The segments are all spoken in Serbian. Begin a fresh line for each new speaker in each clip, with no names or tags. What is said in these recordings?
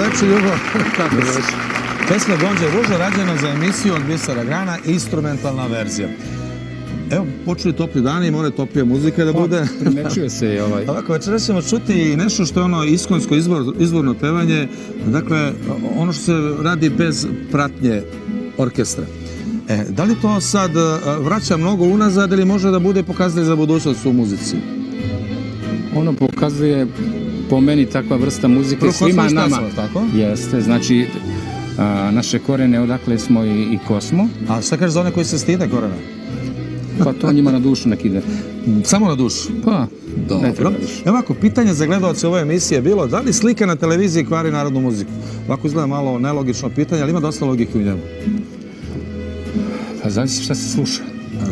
večer, Ljubo. Kako si? Pesma Gonđe Ruža rađena za emisiju od Bisera Grana, instrumentalna verzija. Evo, počeli topli dani i mora toplija muzika da bude.
Primećuje se i ovaj.
Ovako, večeras ćemo čuti nešto što je ono iskonsko izvorno pevanje, dakle, ono što se radi bez pratnje orkestra. Da li to sad vraća mnogo unazad ili može da bude pokazatelj za budućnost u muzici?
Ono pokazuje, po meni, takva vrsta muzike svima nama.
Tako?
Jeste, znači, naše korene odakle smo i ko smo.
A šta kažeš za one koji se stide korena?
Pa to njima na dušu nek ide.
Samo na dušu?
Pa, ne treba
Dobro.
više.
Evo ovako, pitanje za gledalce ove emisije je bilo da li slika na televiziji kvari narodnu muziku? Ovako izgleda malo nelogično pitanje, ali ima dosta logike u njemu.
Pa zavisi šta se sluša.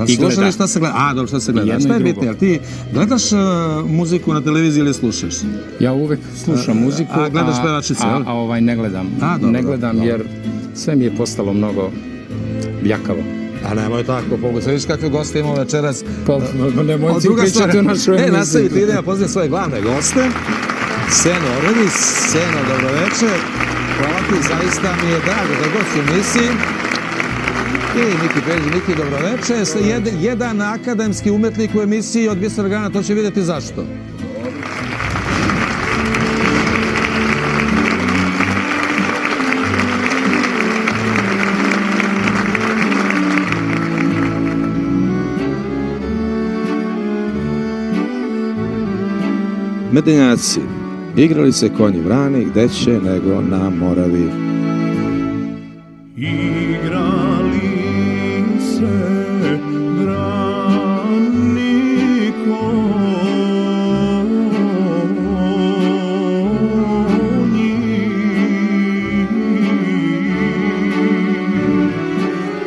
I gleda. Šta se gleda? A, dobro, šta se gleda. Šta je bitno? Jel ti gledaš muziku na televiziji ili slušaš?
Ja uvek slušam muziku,
a gledaš pevačice, jel?
A ne gledam. Ne gledam jer sve mi je postalo mnogo bjakavo.
A nemoj tako, Bogu, se vidiš kakve goste imamo večeras.
Pa nemoj ti pričati o našoj emisiji.
Nastavite, idem ja pozdravim svoje glavne goste. Seno Orledić, Seno, dobroveče. Hvala ti, zaista mi je drago da gost u emisiji. I Miki Peđi, Miki, dobroveče. Jedan akademski umetnik u emisiji od Bisera Grana, to će vidjeti zašto. Medenjaci, igrali se konji vrani, gde će nego na Moravi.
Igrali se brani konji,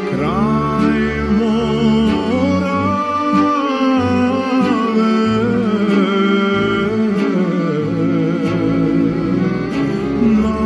kraj Morave, na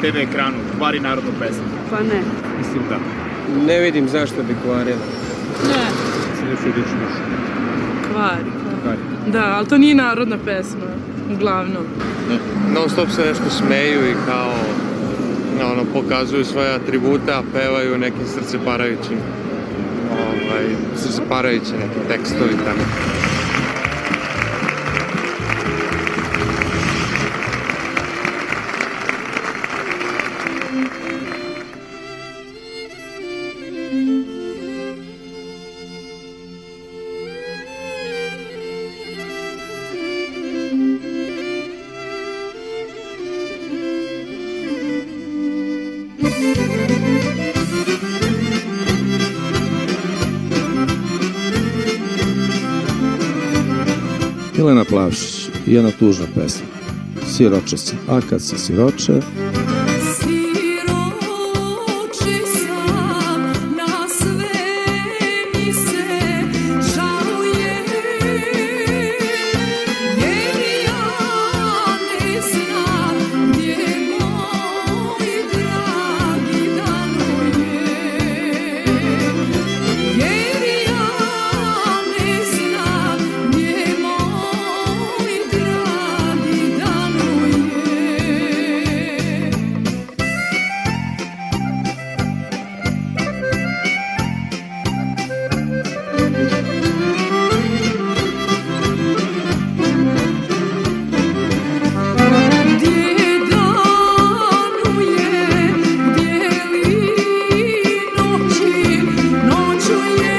TV ekranu kvari narodnu pesmu?
Pa ne.
Mislim da.
Ne vidim zašto bi kvarila.
Ne,
Sljedeći
kvari. Da, ali to nije narodna pesma, uglavnom.
Non stop se nešto smeju i kao pokazuju svoje atribute, a pevaju nekim srceparajućim srceparajuće neke tekstovi tamo.
Milena Plavšić, jedna tužna pesma. Siroče se, a kad se siroče,
Siroči sam, na sve mi se žaluje, jer ja ne znam gdje moj dragi danuje, jer ja ne znam gdje moj dragi danuje. Gdje danuje, gdje li noći, noćuje,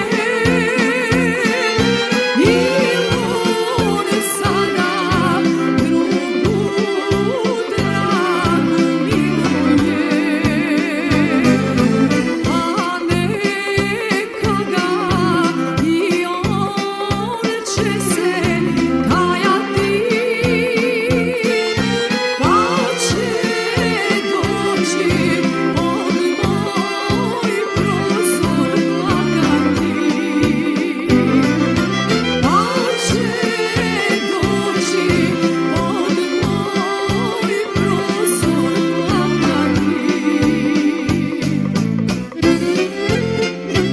ili on sada drugu dragu miluje, a nekada i on će se kajati, pa će doći pod moj prozor plakati, pa će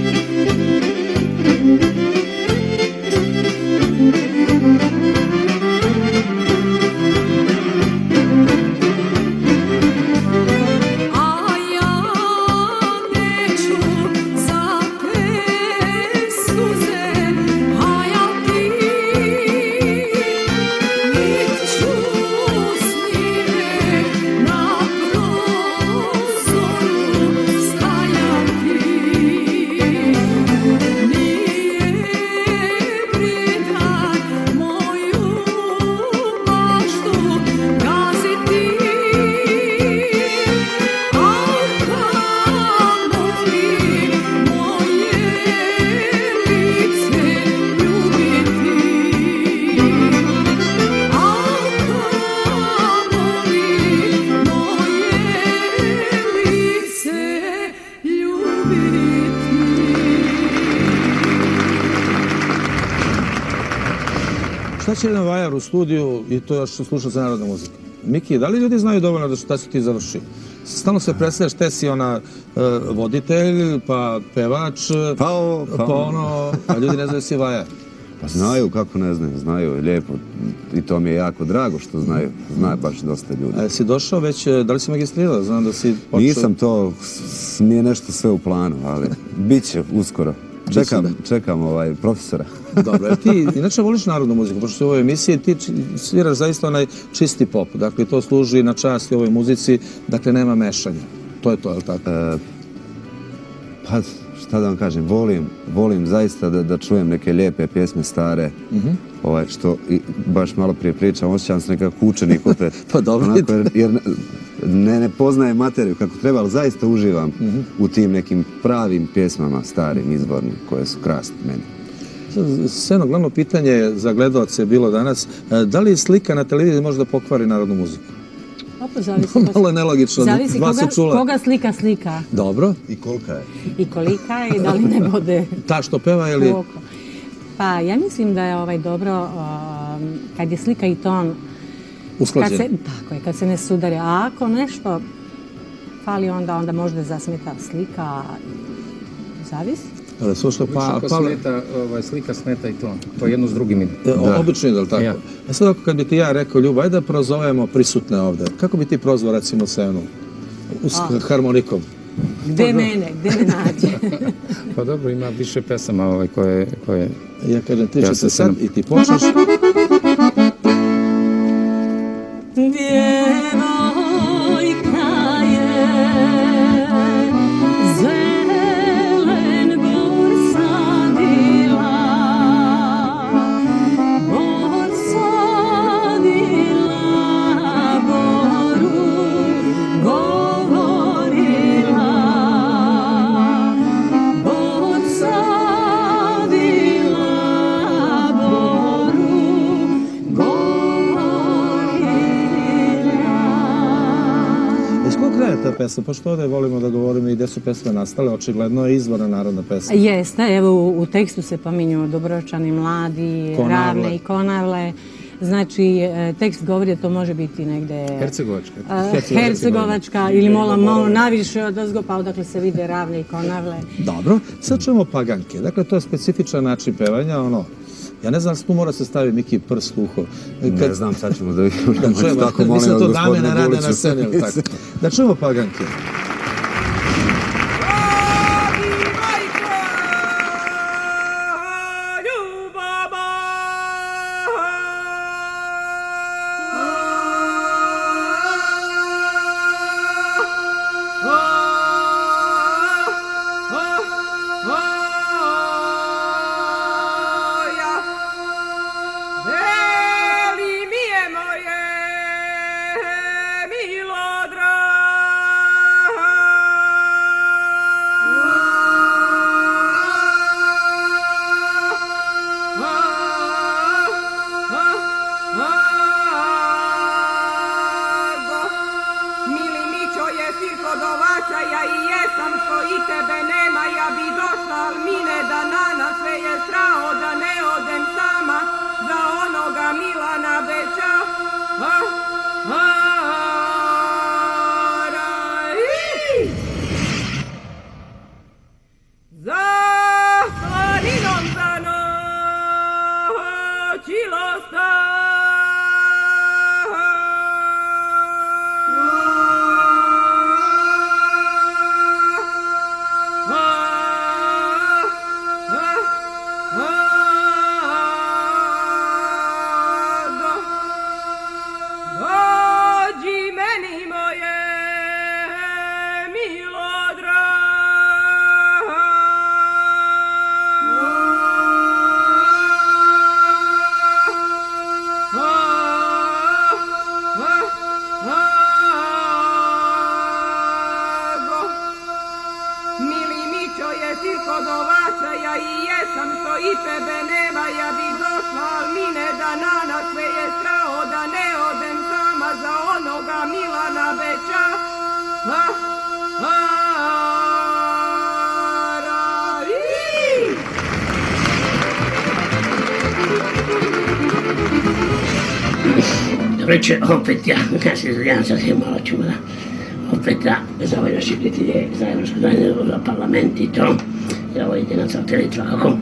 doći pod moj prozor a ja neću za te suze hajati, nit ću s njime na prozoru stajati. Nije vrijedan moju maštu gaziti, a kamoli moje lice ljubiti, a kamoli moje lice ljubiti.
šta će jedan vajar u studiju i to još sluša za narodnu muziku? Miki, da li ljudi znaju dovoljno da šta si ti završio? Stalno se predstavljaš, te si voditelj, pa pevač, a ljudi ne znaju si vajar.
Pa znaju, kako ne znaju, znaju, lijepo. I to mi je jako drago što znaju. Zna baš dosta ljudi.
A si došao već, da li si magistrirao? Znam da si počeo...
Nisam to, mi je nešto sve u planu, ali bit će uskoro. Čekam profesora.
Dobro, jer ti inače voliš narodnu muziku, pošto si u ovoj emisiji ti sviraš zaista onaj čisti pop. Dakle, to služi na čast i ovoj muzici, dakle, nema mešanja. To je to, je li tako?
Pa, šta da vam kažem, volim zaista da čujem neke lijepe pjesme stare, što baš malo prije pričam, osjećam se nekako učenik opet.
Pa dobro.
Jer ne poznajem materiju kako treba, ali zaista uživam u tim nekim pravim pjesmama, starim, izvornim, koje su krasne meni.
Seno, glavno pitanje za gledalce je bilo danas, da li slika na televiziji može da pokvari narodnu muziku?
Opa, zavisi.
Malo je nelogično.
Zavisi koga slika.
Dobro.
I kolika je?
I kolika je i da li ne bude.
Ta što peva ili...
Pa ja mislim da je dobro kad je slika i ton
usklađen.
Tako je, kad se ne sudare. A ako nešto fali, onda možda zasmeta slika, zavisi.
Ali slušaj,
Ako
Pavle,
smeta, slika smeta i to. To jedno s drugim ide.
obično je, da li tako?
Ja.
A sad ako kad bi ti ja rekao, Ljuba, ajde da prozovemo prisutne ovde, kako bi ti prozvao recimo scenu? S harmonikom.
Gde me nađe?
Pa dobro, ima više pesama koje...
Ja kažem, ti
Ja
ćete
se
sad
sam-
i ti počneš.
Djevojka je zelen bor sadila, boru govorila, bor sadila, boru
Iz kog kraja je ta pesma? Pošto ovde volimo da govorimo i gde su pesme nastale, očigledno je izvorna narodna pesma.
Jeste, evo u tekstu se pominju Dubrovčani, Mladi,
Konavle.
Ravne i Konavle. Znači, tekst govori da to može biti negde...
Hercegovačka.
Hercegovačka ili malo naviše od ozgo, pa odakle se vide Ravne i Konavle.
Dobro, sad čujemo paganke. Dakle, to je specifičan način pevanja, ja ne znam, tu mora se stavi Miki prst u uho.
Ne znam, sad ćemo da vidimo.
Da čujemo,
Tako, molim
mislim
vas,
to dame
gospodine
ne rade
Buliću.
na sceni, ali tako. Da čujemo paganke.
Veli mi je moje milodra. Mili Mićo je sir kod ovaca, ja i jesam što i tebe nema, ja bi došla, al mine da nana, sve je strao da ne odem sama, za onoga Milana Beća. Za slaninom za noćilo dođi meni moje milodra. Mili Mićo je sir kod ovaca, ja i jesam što i tebe nema, ja bi došla, al mine da nana, sve je strao da ne odem sama, za onoga Milana Beća.
Dobro večer, opet ja se izgledam sasvim malo ćemo da opet za ove naše prijatelje za Evropsku zajednicu, za parlament i to, i ovo ide na satelit svakako.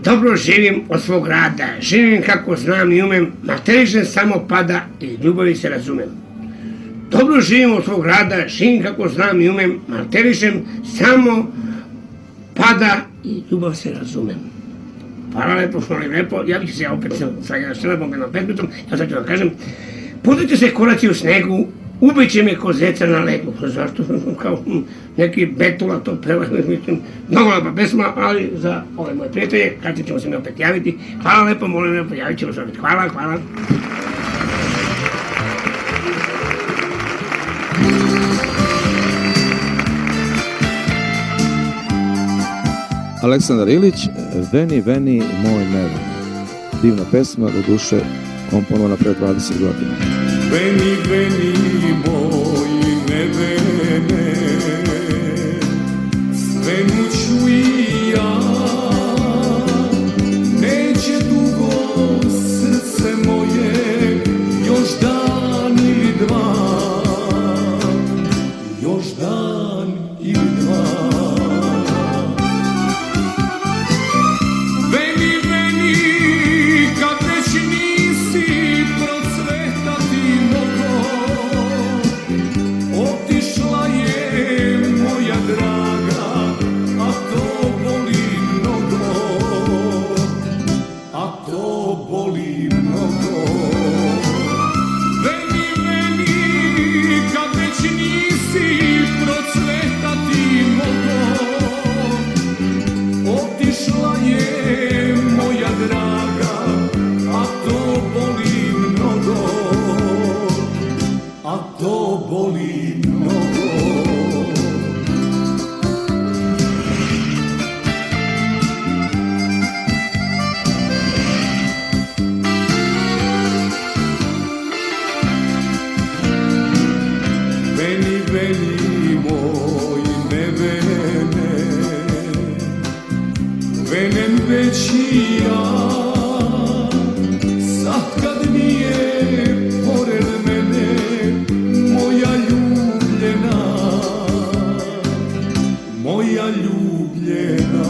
Dobro živim od svog rada, živim kako znam i umem, materišem samo pada i ljubavi se razumem. Dobro živim od svog rada, živim kako znam i umem, materišem samo pada i ljubav se razumem. Hvala lepo, molim lepo, ja bih se opet sa jedan šelebom, jednom pesmicom, ja sad ću vam kažem, putujte se koraci u snegu, ubiće me ko zeca na legu. Zašto? Kao neki Betula to peva, mislim, mnogo lepa pesma, ali za ove moje prijatelje, kad ćemo se mi opet javiti. Hvala lepo, molim lepo, javit ćemo se opet. Hvala, hvala.
Aleksandar Ilić, Veni, veni, moj neveni. Divna pesma, do duše, komponovana pre 20 godina.
Veni, veni, moj nevene, svenu ću i ja, neće dugo srce moje, još dan ili dva, još dan veći ja. Sad kad nije pored mene moja ljubljena, moja ljubljena.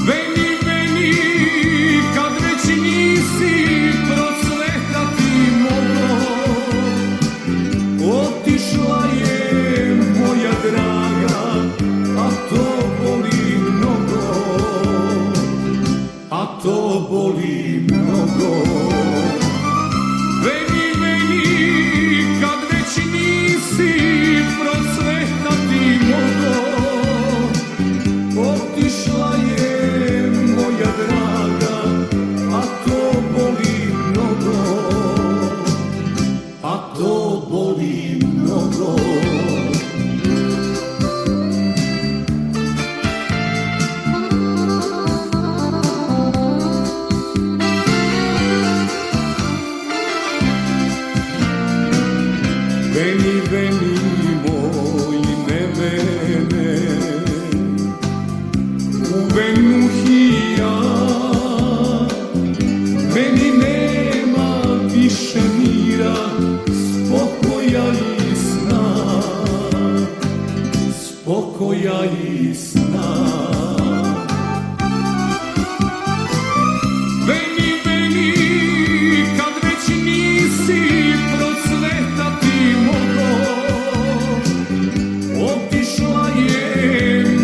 Veni, veni, kad već nisi procvetati moglo, otišla je moja draga, a to boli mnogo, a to boli mnogo. Veni, veni, kad već nisi procvetati moglo, otišla je moja draga, a to boli mnogo, a to boli mnogo. Veni, veni, moj nevene, u Venuhija, meni nema više mira, spokoja i sna, spokoja i sna. Veni, veni, kad već nisi procvetati moglo, otišla je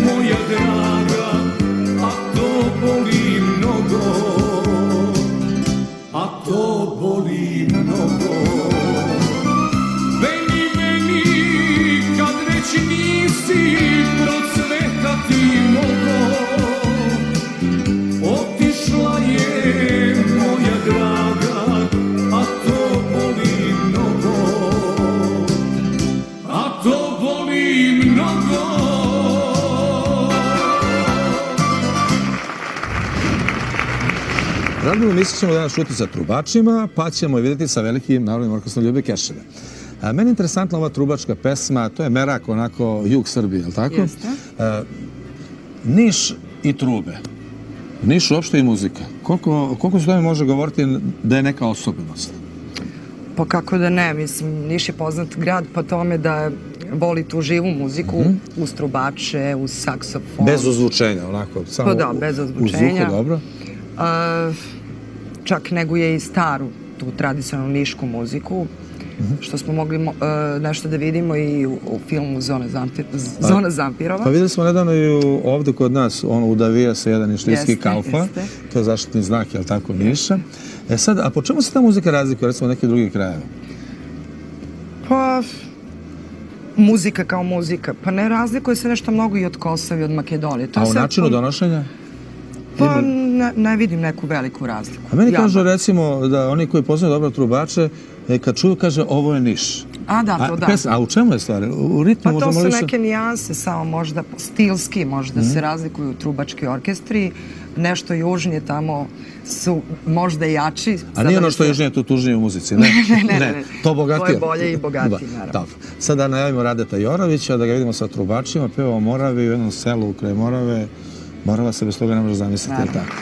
moja draga, a to boli mnogo, a to boli mnogo. Veni, veni, kad već nisi procvetati moglo, otišla je moja draga, a to boli mnogo, a to boli mnogo.
Radnu emisiju ćemo danas čuti sa trubačima, pa ćemo je vidjeti sa velikim narodnim orkestrom Ljube Keševe. Meni je interesantna ova trubačka pesma, to je merak, onako jug Srbije, je li tako?
Jeste.
Niš i trube. Niš uopšte i muzika. Koliko se tome može govoriti da je neka osobenost?
Pa kako da ne, mislim, Niš je poznat grad po tome da voli tu živu muziku, uz trubače, uz saksofon.
Bez ozvučenja, onako, samo
Pa da, bez ozvučenja.
uz uho, dobro.
Čak neguje i staru, tu tradicionalnu nišku muziku, što smo mogli nešto da vidimo i u filmu Zona Zampirova.
Pa videli smo nedavno i ovde kod nas, udavija se jedan nišlijski Kaufa,
jeste.
to je zaštitni znak, je li tako, Niša. E sad, a po čemu se ta muzika razlikuje, recimo, od nekih drugih krajeva?
Pa, muzika kao muzika, pa ne razlikuje se nešto mnogo i od Kosova i od Makedonije.
A u načinu donošenja?
Pa ne vidim neku veliku razliku.
A meni kažu, recimo, da oni koji poznaju dobro trubače, kad čuju, kaže, ovo je Niš.
A da, to da.
A u čemu je stvar? U ritmu
Pa to
možda
su neke nijanse, samo možda stilski, možda se razlikuju trubački orkestri, nešto južnije tamo su možda jači.
A nije ono što je južnije, to tužnije u muzici, ne?
Ne.
To bogatije.
To je bolje i bogatije, naravno.
Dobro. Sada najavimo Radeta Jorovića, da ga vidimo sa trubačima, peva o Moravi u jednom selu kraj Morave. Morava se bez toga ne može zamisliti, je li tako?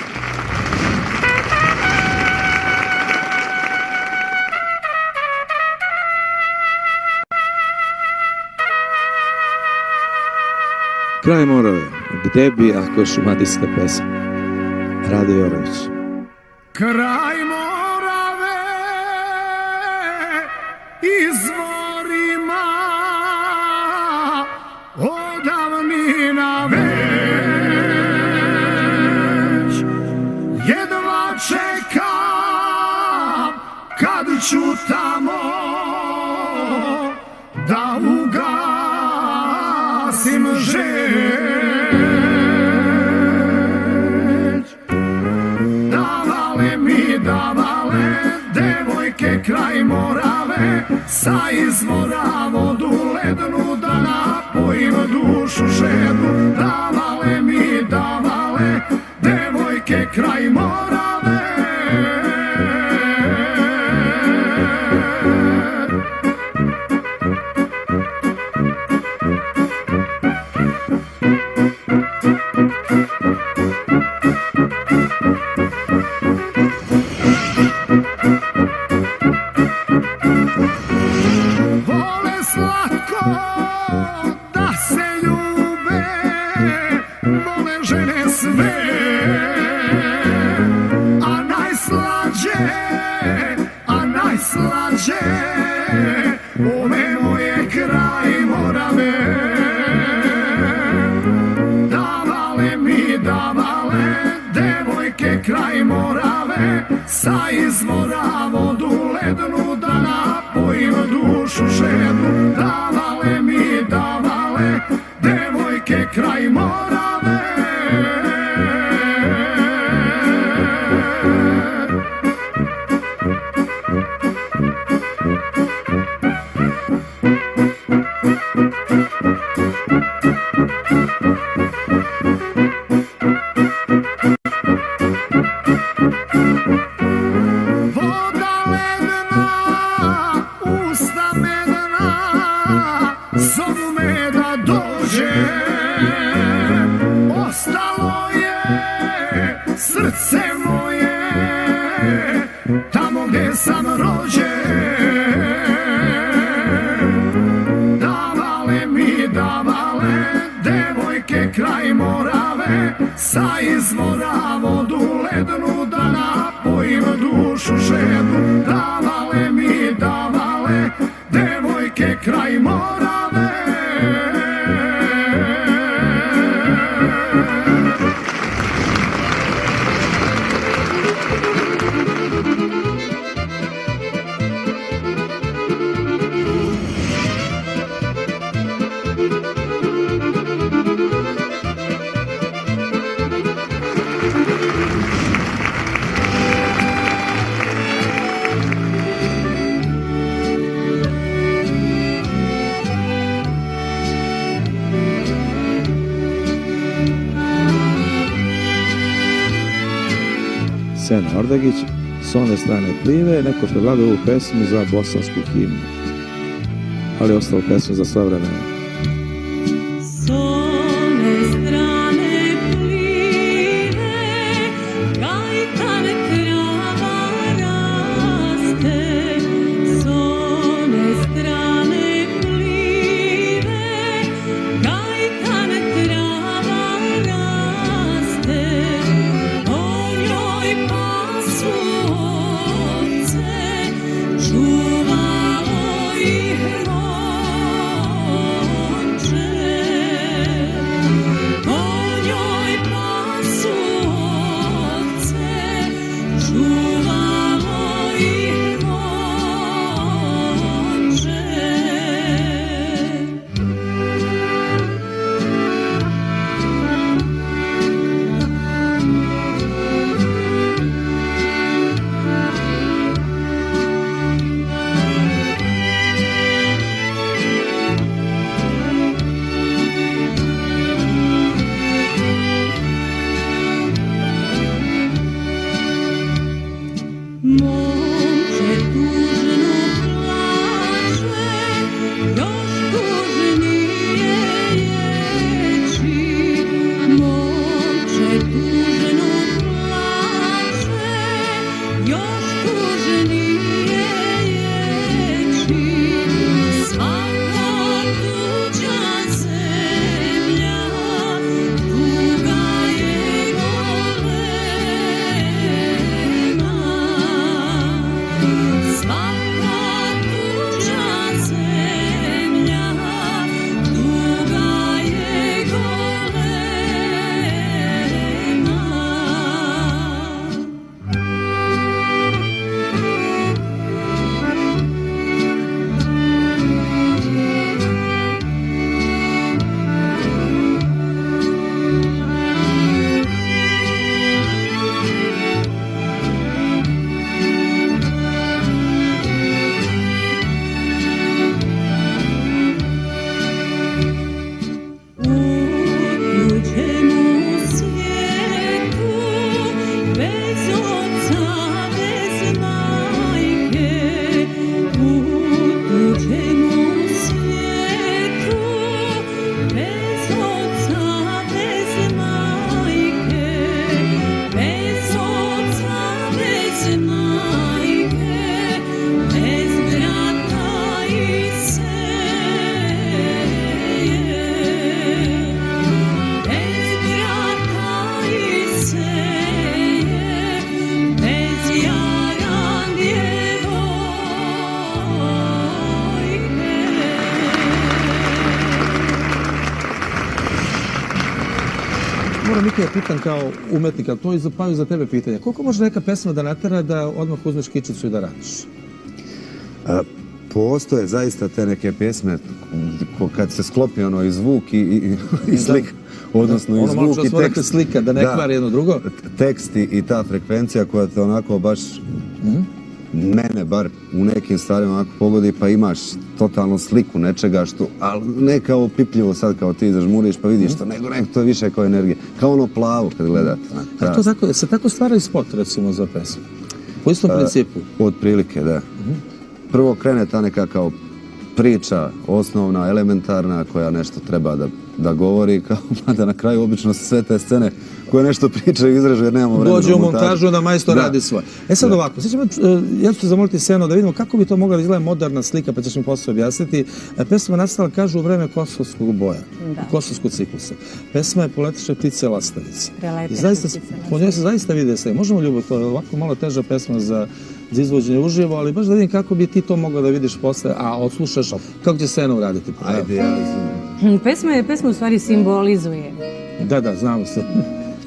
Kraj Morave, gde bi ako je šumadijska pesma? Rade Jorović.
Kraj Morave izvorima odavnina već, jedva čekam kad ću tamo da ugasim žeć. Davale mi davale devojke kraj Morave, sa izvora vodu lednu da napojim dušu žednu. Davale mi davale devojke kraj Morave. tako da se ljube, vole žene sve, a najslađe ove moje kraj Morave. Davale devojke kraj Morave, sa izvora vodu lednu da napojim dušu žednu. Davale mi davale devojke kraj Morave. Srce moje, tamo gdje sam rođen. Davale mi davale devojke kraj Morave, sa izvora vodu lednu da napojim dušu žednu. Davale mi davale devojke kraj Morave.
Sena Ordagić, s one strane Plive, neko predlaga ovu pesmu za bosansku himnu, ali je ostalo pesmu za sva vremena.
Čuvao ih rod.
moram Miki da pitan kao umetnika, to je pa i za tebe pitanje. Koliko može neka pesma da natera da odmah uzmeš kičicu i da radiš?
Postoje zaista te neke pjesme kad se sklopi ono i zvuk i slika. Odnosno i zvuk i tekst.
Slika, da ne kvari jedno drugo.
Tekst i ta frekvencija koja te onako baš mene bar u nekim stvarima onako pogodi, pa imaš totalnu sliku nečega što, ali ne kao pipljivo sad kao ti zažmuriš pa vidiš to, nego to je više kao energija. Kao ono plavo kad gledate.
A to tako, se tako stvara i spot recimo za pesmu? Po istom principu?
Otprilike, da. Prvo krene ta neka kao priča osnovna, elementarna, koja nešto treba da govori, kao pa da na kraju obično sve te scene koje nešto pričaju i izrežu jer nemamo vremena.
Dođe u montažu da majstor radi svoje. Sad ovako, ja ću te zamoliti Seno da vidimo kako bi to mogla da izgleda moderna slika, pa ćeš mi posle objasniti. Pesma je nastala, kažu, u vreme kosovskog boja, kosovskog ciklusa. Pesma je Poletiše ptice lastavice. I zaista, po njoj se zaista vide sve. Možemo, Ljubo, to je ovako malo teža pesma za izvođenje uživo, ali baš da vidim kako bi ti to mogla da vidiš posle, a odslušaš kako će Seno uraditi.
Ajde,
Pesma u stvari simbolizuje.
Da, znamo se.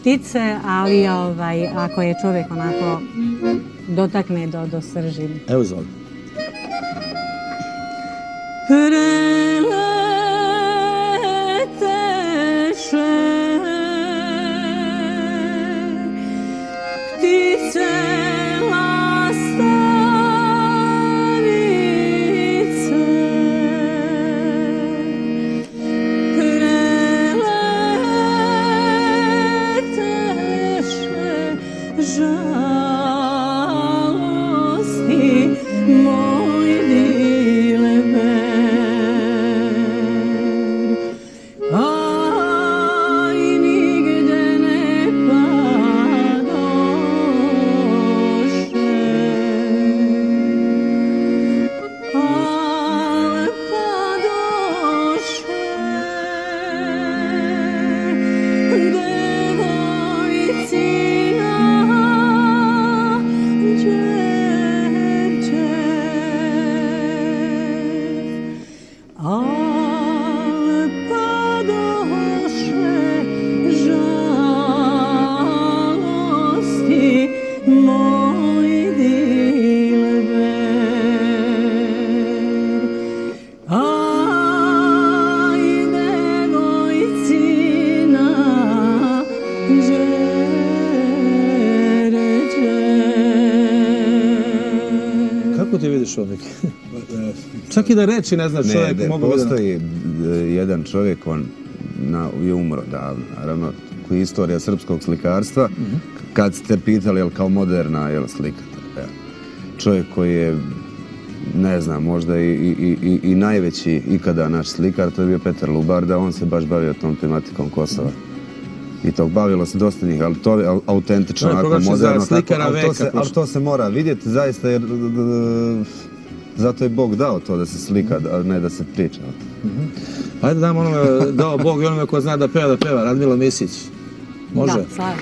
Ptice, ali ako je čovjek onako dotakne do srži.
Evo zove.
Preleteše ptice Čak i da reći ne zna čovjek.
Postoji jedan čovjek, on je umro davno, naravno, koji je istorija srpskog slikarstva, kad ste pitali, jel kao moderna, jel slika. Čovjek koji je, ne znam, možda i najveći ikada naš slikar, to je bio Petar Lubarda, on se baš bavio tom tematikom Kosova. I tog bavilo se dosta njih, ali to je autentično, onako moderno, ali to se mora vidjeti zaista, jer zato je Bog dao to da se slika, a ne da se priča.
Ajde damo onome, dao Bog i onome ko zna da peva, Radmilo Misić. Može?
Da, slavno.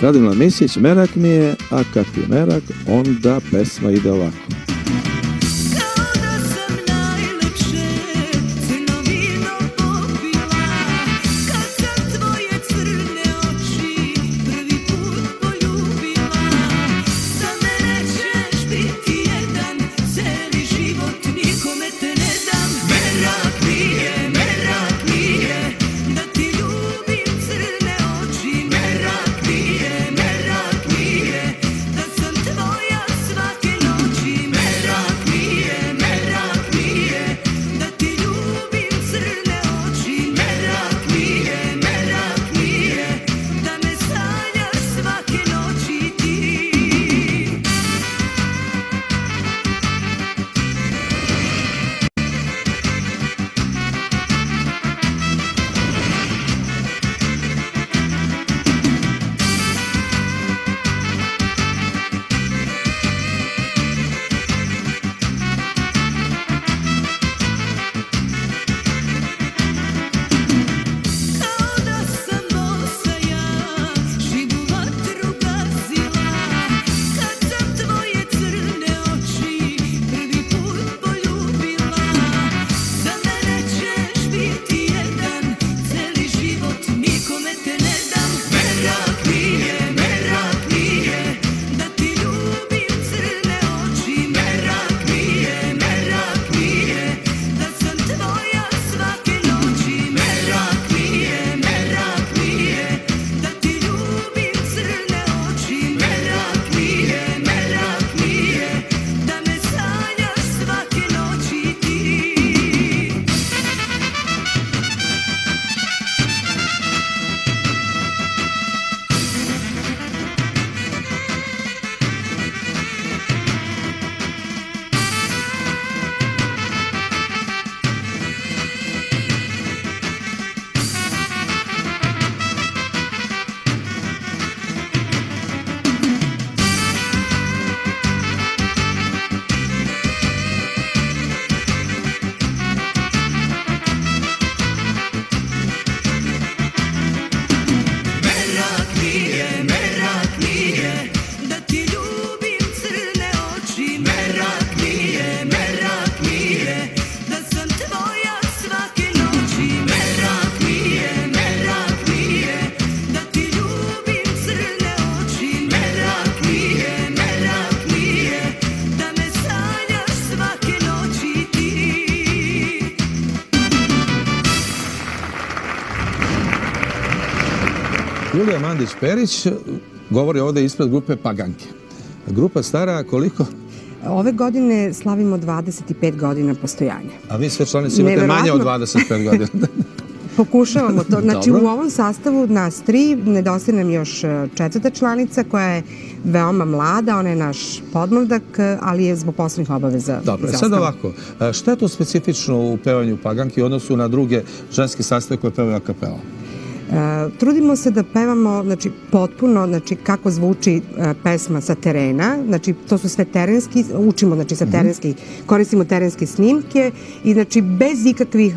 Radmilo Misić, Merak mi je, a kad je merak, onda pesma ide ovako. Julija Mandić-Perić govori ovdje ispred grupe Paganke. Grupa stara koliko?
Ove godine slavimo 25 godina postojanja.
A vi sve članice imate manje od 25 godina.
Pokušavamo to. Znači, u ovom sastavu nas 3, nedostaje nam još 4. članica koja je veoma mlada, ona je naš podmladak, ali je zbog poslovnih obaveza.
Dobro, sad ovako, šta je to specifično u pevanju Paganke u odnosu na druge ženske sastave koje pevaju a cappella?
Trudimo se da pevamo, znači, potpuno, znači, kako zvuči pesma sa terena, znači, to su sve terenski, učimo, znači, sa terenskih, koristimo terenske snimke i, znači, bez ikakvih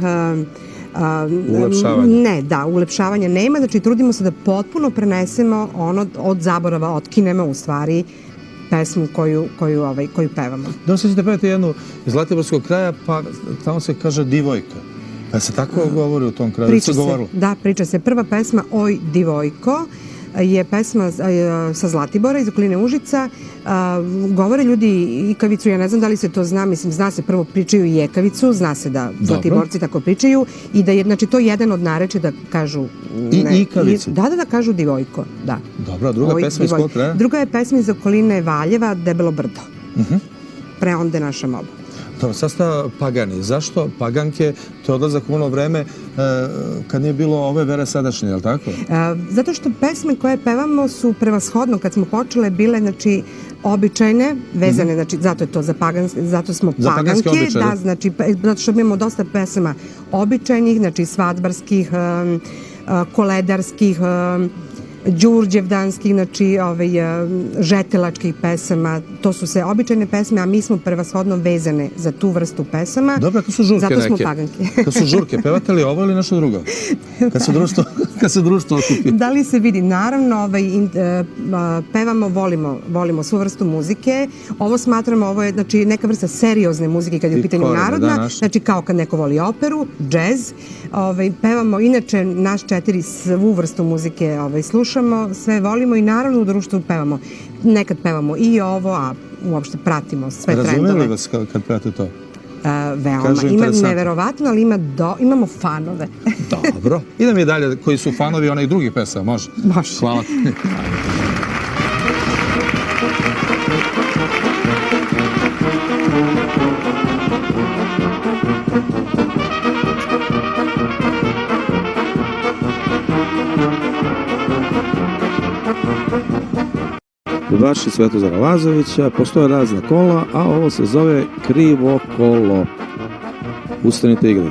ulepšavanja.
Ne, da, ulepšavanja nema, znači, trudimo se da potpuno prenesemo ono od zaborava, otkinemo, u stvari, pesmu koju pevamo.
Da se ćete pevati jednu iz Zlatiborskog kraja, pa tamo se kaže Divojka. Pa se tako govori u tom kraju?
Priča se. Prva pesma Oj divojko je pesma sa Zlatibora iz okoline Užica. Govore ljudi ikavicu, ja ne znam da li se to zna, mislim, zna se, prvo pričaju i jekavicu, zna se da Zlatiborci tako pričaju i da je, znači, to jedan od nareče da kažu...
I ikavicu?
Da kažu divojko, da.
Dobro, druga pesma iz kog kraja?
Druga je pesma iz okoline Valjeva, Debelo brdo. Preonde naša moba.
Dobro, sastav Pagani. Zašto Paganke? To je odlazak u ono vreme kad nije bilo ove vere sadašnje, je li tako?
Zato što pesme koje pevamo su prevashodno, kad smo počele, bile, znači, običajne, vezane, znači, zato je to zato smo Paganke, da, znači, zato što imamo dosta pesama običajnih, znači, svadbarskih, koledarskih, đurđevdanskih, znači žetelačkih pesama, to su sve običajne pesme, a mi smo prevashodno vezane za tu vrstu pesama.
Dobro, kad su žurke neke?
Zato smo Paganke.
Kad su žurke, pevate li ovo ili nešto drugo? Kad se društvo okupi?
Da li se vidi? Naravno, pevamo, volimo svu vrstu muzike. Ovo smatramo, ovo je, znači, neka vrsta seriozne muzike kad je u pitanju narodna, znači kao kad neko voli operu, džez. Pevamo, inače, naš 4 svu vrstu muzike slušamo, sve volimo i naravno u društvu pevamo. Nekad pevamo i ovo, a uopšte pratimo sve trendove.
Razumeli vas kad pevate to?
Veoma. Ima neverovatno, ali imamo fanove.
Dobro. Idem i dalje, koji su fanovi onih drugih pesama, može?
Može.
Hvala. 26 Svetozara Lazovića, postoje razna kola, a ovo se zove krivo kolo. Ustanite igri.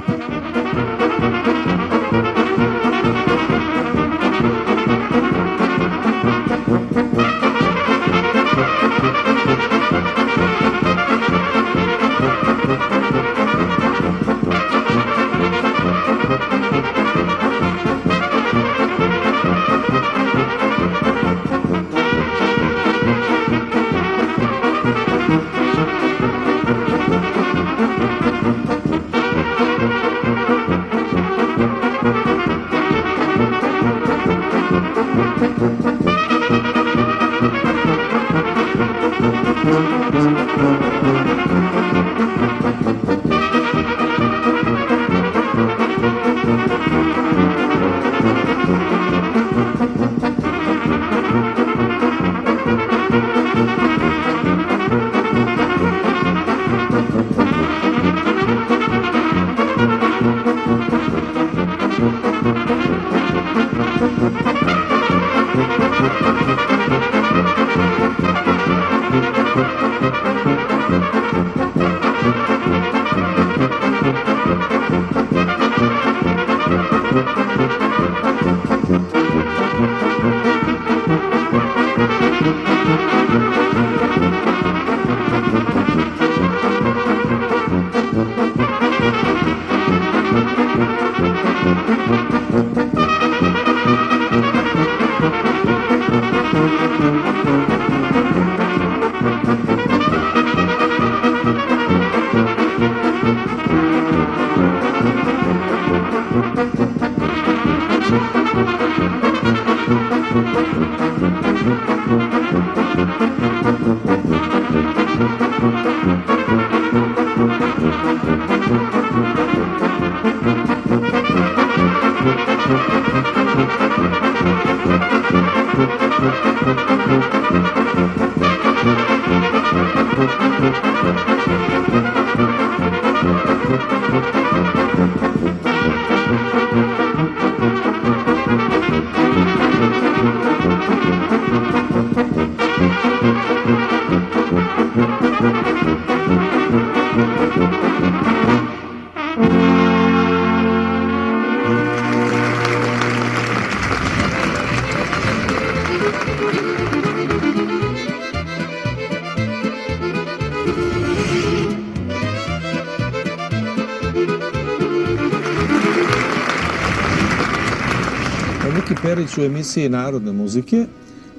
Miki Perić u emisiji narodne muzike,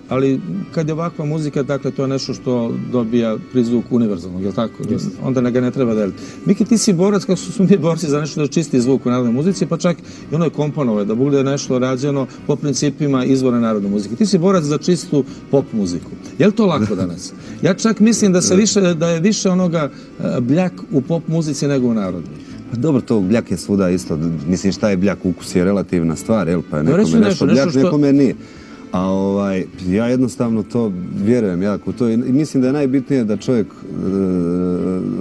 ali kad je ovakva muzika, dakle, to je nešto što dobija prizvuk univerzalnog, je li tako? Onda ga ne treba deliti. Miki, ti si borac, kako smo mi borci za nešto da čisti zvuk u narodnoj muzici, pa čak i ono je komponovao, da bude nešto rađeno po principima izvora narodne muzike. Ti si borac za čistu pop muziku. Je li to lako danas? Ja čak mislim da je više onoga bljak u pop muzici nego u narodnoj.
Dobro, to bljak je svuda isto. Mislim, šta je bljak? Ukus je relativna stvar, jel? Pa je nekome nešto bljak, nekome nije. A ja jednostavno to vjerujem jako u to i mislim da je najbitnije da čovjek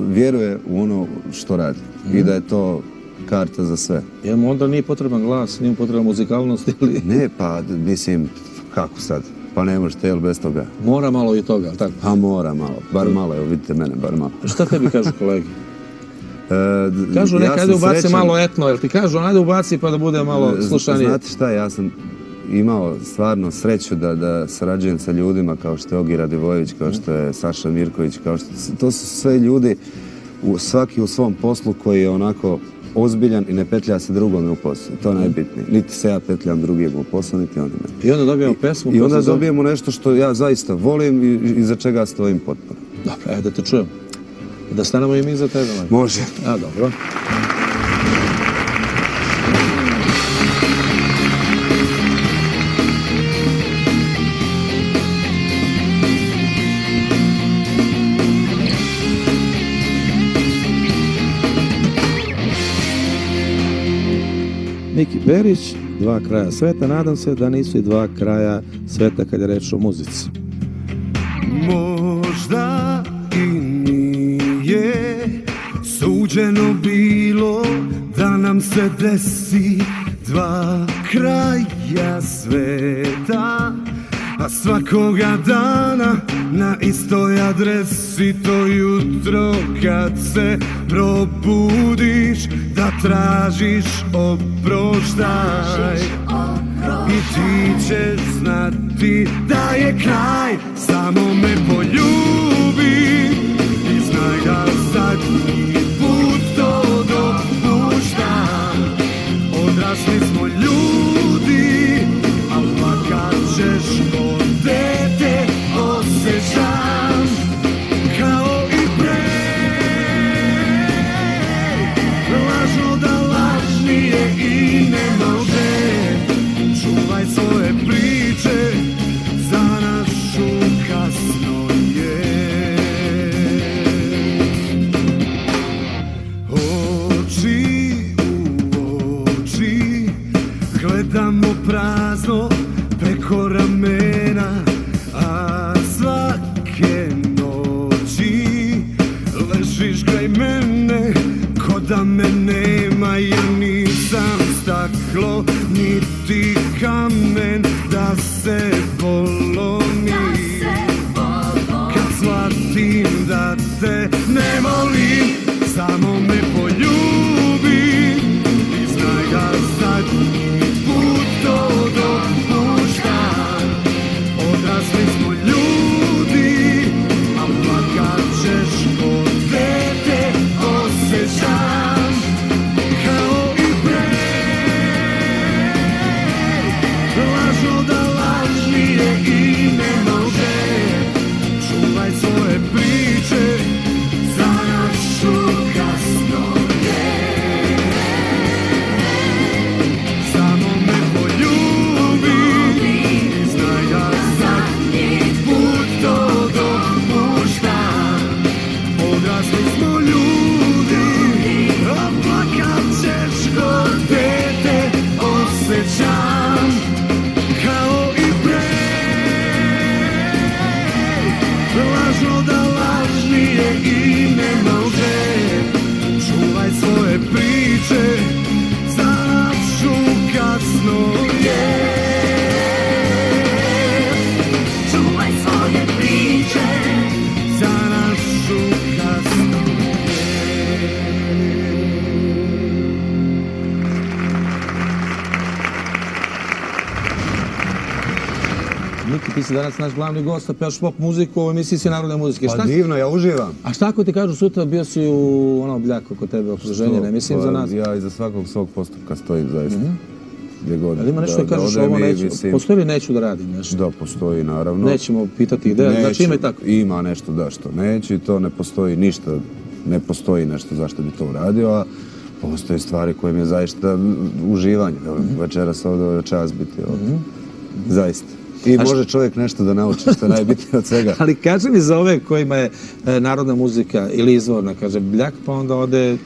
vjeruje u ono što radi i da je to karta za sve.
Jer mu onda nije potreban glas, nije mu potreban muzikalnost ili...
Ne, pa mislim, kako sad? Pa ne možete, jel, bez toga?
Mora malo i toga, ali tako?
Pa mora malo, bar malo, evo vidite mene, bar malo.
Šta tebi kažu kolegi? Kažu neka ajde ubaci malo etno, jel ti kažu ajde ubaci pa da bude malo slušanije?
Znate šta, ja sam imao stvarno sreću da sarađujem sa ljudima kao što je Ogi Radivojević, kao što je Saša Mirković, kao što... To su sve ljudi, svaki u svom poslu koji je onako ozbiljan i ne petlja se drugome u poslu. To je najbitnije. Niti se ja petljam drugim u poslu, niti oni ne.
I onda dobijemo pesmu?
I onda dobijemo nešto što ja zaista volim i za čega stojim potpuno.
Dobro, ajde da te čujem. Da stanemo i mi za tebe.
Može.
A, dobro. Miki Perić, Dva kraja sveta. Nadam se da nisu i dva kraja sveta kad je reč o muzici.
Možda i nije suđeno bilo da nam se desi dva kraja sveta, a svakoga dana na istoj adresi to jutro kad se probudiš da tražiš oproštaj i ti ćeš znati da je kraj, samo me poljubi i znaj da zadnji put to dopuštam. Odrasli smo ljudi, a plakat ćeš ko dete, osjećam kao i pre. Lažno da lažnije i ne može, čuvaj svoje priče, za našu kasno je.
si danas naš glavni gost, a pevaš pop muziku, u emisiji si narodne muzike.
Pa divno, ja uživam.
A šta ako ti kažu sutra bio si u ono Bljaku kod tebe okruženje, ne mislim za nas?
Ja iza svakog svog postupka stojim zaista. Gdje god.
Ali ima nešto da kažeš ovo neću, postoji li neću da radim nešto?
Da, postoji naravno.
Nećemo pitati ideja, znači ima i tako?
Ima nešto da što neću i to ne postoji ništa, ne postoji nešto zašto bi to uradio, a postoje stvari koje mi je zaista uživanje. Večeras ovdje čast biti ovdje. Zaista. I može čovjek nešto da nauči, što je najbitnije od svega.
Ali kaži mi za ove kojima je narodna muzika ili izvorna, kaže Bljak, pa onda ode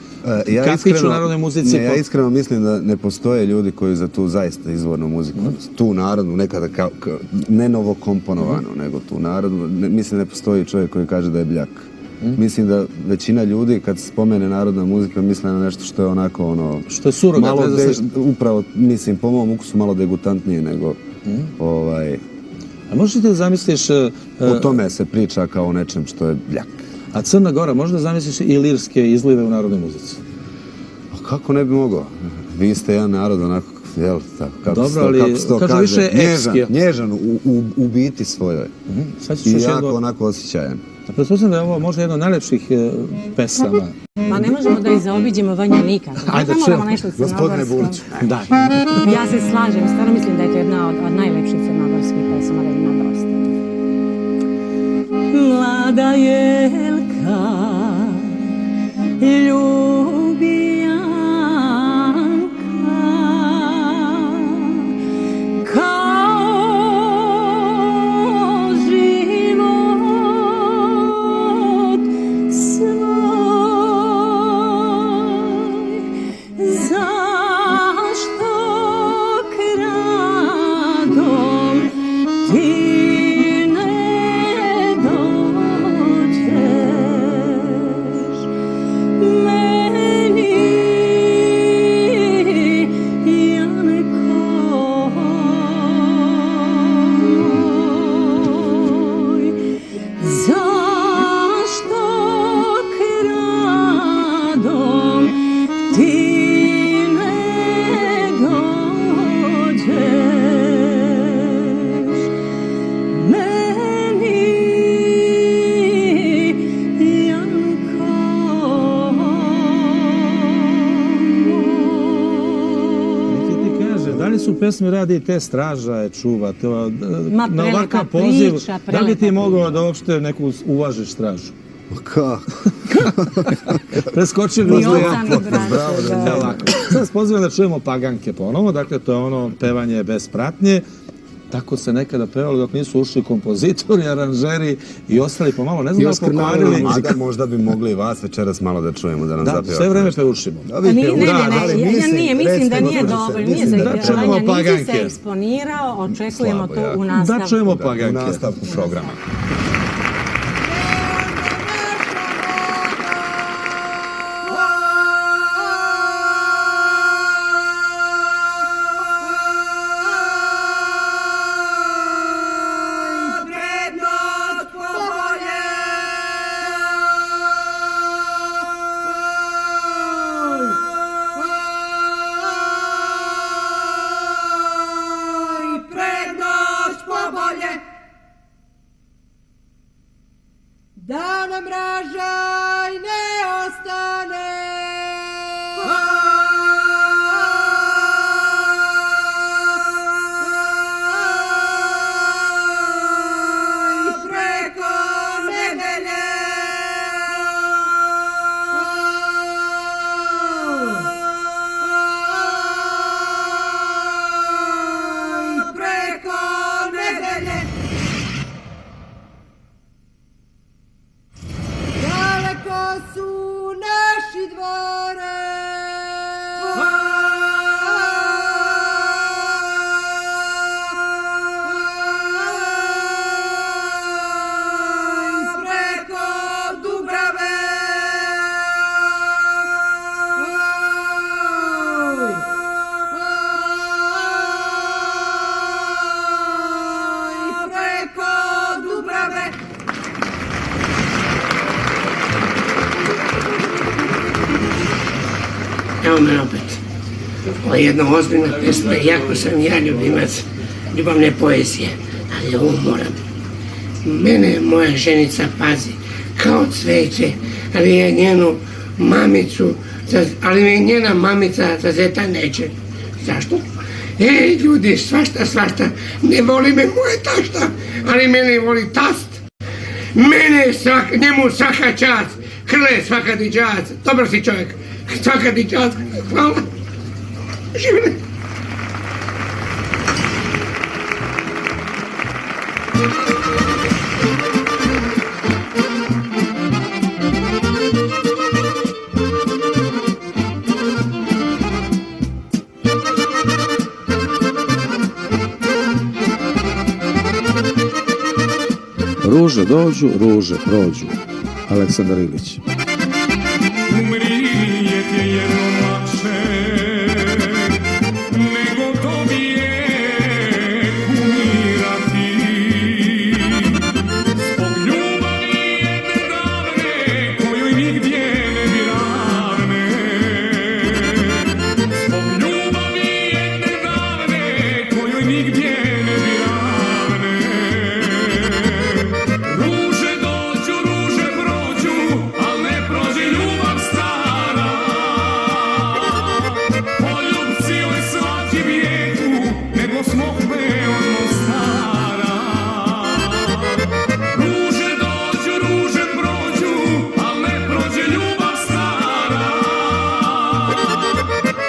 kafić u narodnoj muzici.
Ja iskreno mislim da ne postoje ljudi koji za tu zaista izvornu muziku, tu narodnu, nekada ne novo komponovanu, nego tu narodnu, mislim ne postoji čovjek koji kaže da je Bljak. Mislim da većina ljudi kad se spomene narodna muzika misle na nešto što je onako ono...
Što je surogat.
Upravo, mislim, po mom ukusu malo degutantnije nego
A možeš ti da zamisliš...
O tome se priča kao o nečem što je Bljak.
A Crna Gora, možda zamisliš i lirske izlive u narodnoj muzici?
Kako ne bi mogao? Vi ste jedan narod onako, jel, tako, kako se to kaže, nježan u biti svojoj. I jako onako osjećajan.
Pretpostavljam da je ovo možda jedna od najlepših pesama.
Ma ne možemo da ih zaobiđemo Vanja nikad.
Ajde,
moramo nešto crnogorskom.
Da.
Ja se slažem, stvarno mislim da je to jedna od najlepših crnogorskih pesama, da ima dosta. Mlada jelka, ljubijanka,
pesmi radi te straža je čuva, na ovakav poziv, da li ti je mogao da uopšte neku uvažiš stražu?
Kako?
Preskočili smo ja. Sad vas pozivam da čujemo Paganke ponovo, dakle to je ono pevanje bez pratnje. Tako se nekada pevalo dok nisu ušli kompozitori, aranžeri i ostali pomalo, ne znam da pokvarili.
Možda bi mogli i vas večeras malo da čujemo, da nam zapevate.
Da, sve vreme peušimo.
Mislim da nije dobro, nije za igranje, nisi se eksponirao, očekujemo to u nastavku.
Da čujemo Paganke.
U nastavku programa.
Da nam ražaj ne ostane. Preko nedelje. Preko nedelje. Daleko su naši dvore. Preko Dubrave. Preko Dubrave.
Evo me opet. Ovo je jedna ozbiljna pesma, iako sam ja ljubimac ljubavne poezije. ali ovo moram. Mene moja ženica pazi kao cveće, ali je njenu mamicu, ali me njena mamica za zeta neće. Zašto? Ej, ljudi, svašta, ne voli me moje tašta, ali mene voli tast. Njemu svaka čast, Krle svaka ti čast, dobar si čovjek, svaka ti čast, hvala. Živjeli.
Ruže dođu, ruže prođu. Aleksandar Ilić.
Umrijet je jedno lakše nego tobije umirati. Zbog ljubavi jedne davne kojoj nigdje ne bi ravne. Zbog ljubavi jedne davne kojoj nigdje ne bi ravne. Ruže dođu, ruže prođu, al ne prođe ljubav stara. Poljubci joj svaki vijeku, nego smokve od Mostara. Ruže dođu, ruže prođu, al ne prođe ljubav stara.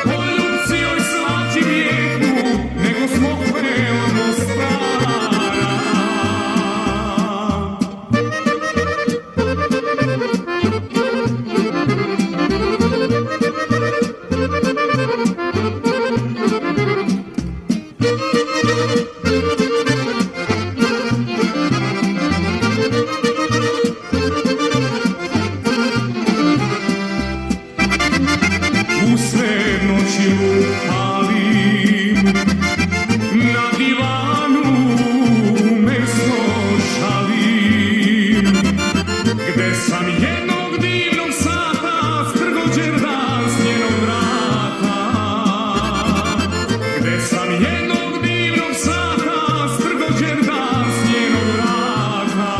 Poljubci joj svaki vijeku, nego smokve od Mostara. Usred noći lupalim, na divanu mesto šalim, gde sam jednog divnog sata strgođer dan s njenog vrata. Gde sam jednog divnog sata strgođer dan s njenog vrata.